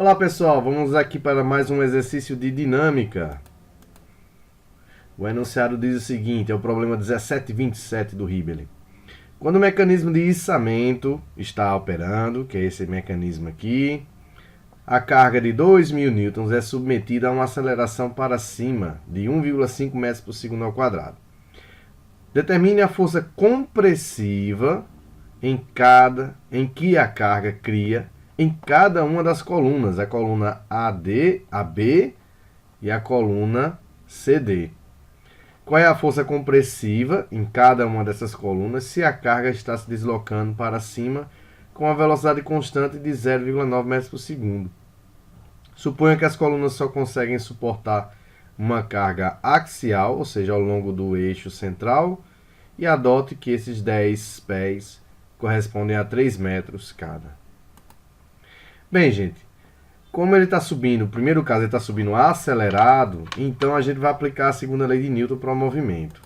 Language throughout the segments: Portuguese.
Olá pessoal, vamos aqui para mais um exercício de dinâmica. O enunciado diz o seguinte, é o problema 1727 do Hibbeling. Quando o mecanismo de içamento está operando, que é esse mecanismo aqui, a carga de 2.000 newtons é submetida a uma aceleração para cima de 1,5 metros por segundo ao quadrado. Determine a força compressiva em que a carga cria em cada uma das colunas, a coluna AD, AB e a coluna CD. Qual é a força compressiva em cada uma dessas colunas se a carga está se deslocando para cima com a velocidade constante de 0,9 metros por segundo? Suponha que as colunas só conseguem suportar uma carga axial, ou seja, ao longo do eixo central, e adote que esses 10 pés correspondem a 3 metros cada. Bem, gente, como ele está subindo, no primeiro caso ele está subindo acelerado, então a gente vai aplicar a segunda lei de Newton para o movimento.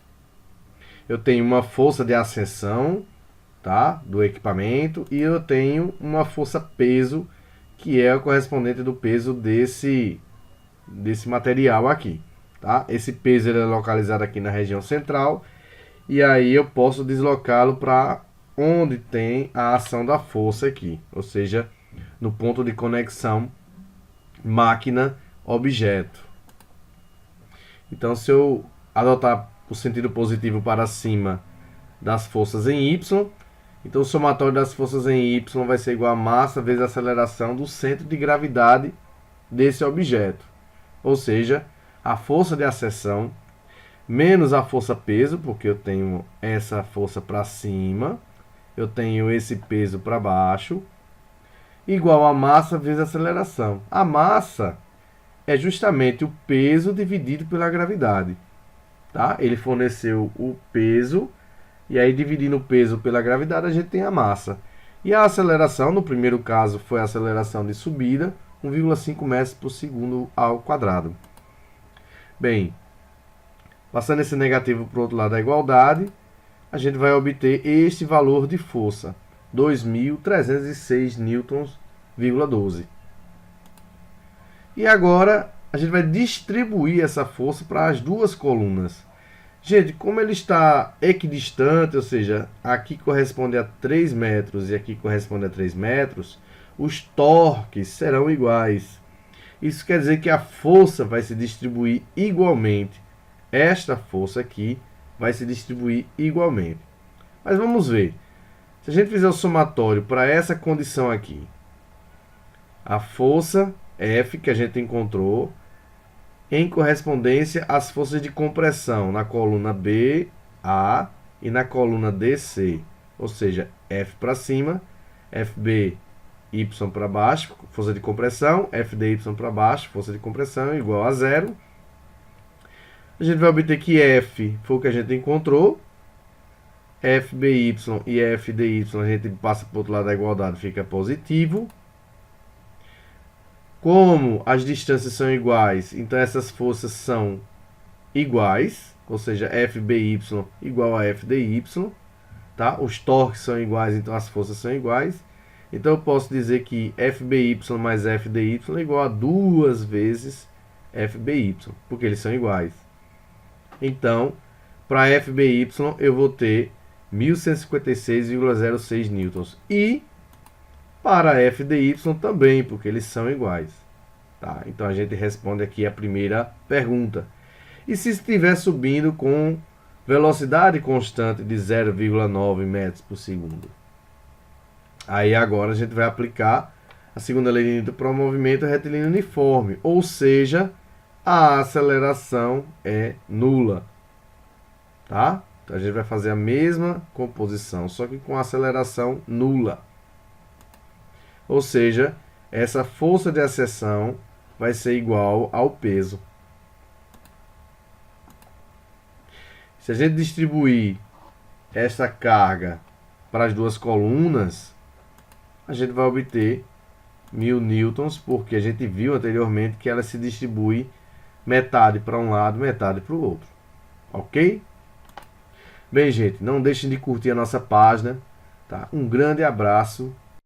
Eu tenho uma força de ascensão, tá, do equipamento, e eu tenho uma força peso, que é o correspondente do peso desse material aqui. Tá? Esse peso ele é localizado aqui na região central, e aí eu posso deslocá-lo para onde tem a ação da força aqui, ou seja, no ponto de conexão máquina-objeto. Então, se eu adotar o sentido positivo para cima das forças em Y, então o somatório das forças em Y vai ser igual a massa vezes a aceleração do centro de gravidade desse objeto. Ou seja, a força de acessão menos a força peso, porque eu tenho essa força para cima, eu tenho esse peso para baixo, igual a massa vezes a aceleração. A massa é justamente o peso dividido pela gravidade. Tá? Ele forneceu o peso, e aí dividindo o peso pela gravidade a gente tem a massa. E a aceleração, no primeiro caso, foi a aceleração de subida, 1,5 metros por segundo ao quadrado. Bem, passando esse negativo para o outro lado da igualdade, a gente vai obter este valor de força, 2.306 newtons,12. E agora a gente vai distribuir essa força para as duas colunas. Gente, como ele está equidistante, ou seja, aqui corresponde a 3 metros e aqui corresponde a 3 metros, os torques serão iguais. Isso quer dizer que a força vai se distribuir igualmente. Esta força aqui vai se distribuir igualmente. Mas vamos ver. Se a gente fizer o somatório para essa condição aqui, a força F que a gente encontrou em correspondência às forças de compressão na coluna B, A e na coluna DC. Ou seja, F para cima, FB, Y para baixo, força de compressão, FDY para baixo, força de compressão, igual a zero. A gente vai obter que F foi o que a gente encontrou. FBY e FDY a gente passa para o outro lado da igualdade, fica positivo. Como as distâncias são iguais, então essas forças são iguais, ou seja, FBY igual a FDY. Tá? Os torques são iguais, então as forças são iguais. Então eu posso dizer que FBY mais FDY é igual a 2 vezes FBY, porque eles são iguais. Então, para FBY eu vou ter 1.156,06 newtons. E para FDY também, porque eles são iguais. Tá? Então a gente responde aqui a primeira pergunta. E se estiver subindo com velocidade constante de 0,9 metros por segundo? Aí agora a gente vai aplicar a segunda lei de Newton para o movimento retilíneo uniforme, ou seja, a aceleração é nula. Tá? Então a gente vai fazer a mesma composição, só que com aceleração nula. Ou seja, essa força de acessão vai ser igual ao peso. Se a gente distribuir essa carga para as duas colunas, a gente vai obter 1.000 newtons, porque a gente viu anteriormente que ela se distribui metade para um lado, metade para o outro. Ok? Bem, gente, não deixem de curtir a nossa página. Tá? Um grande abraço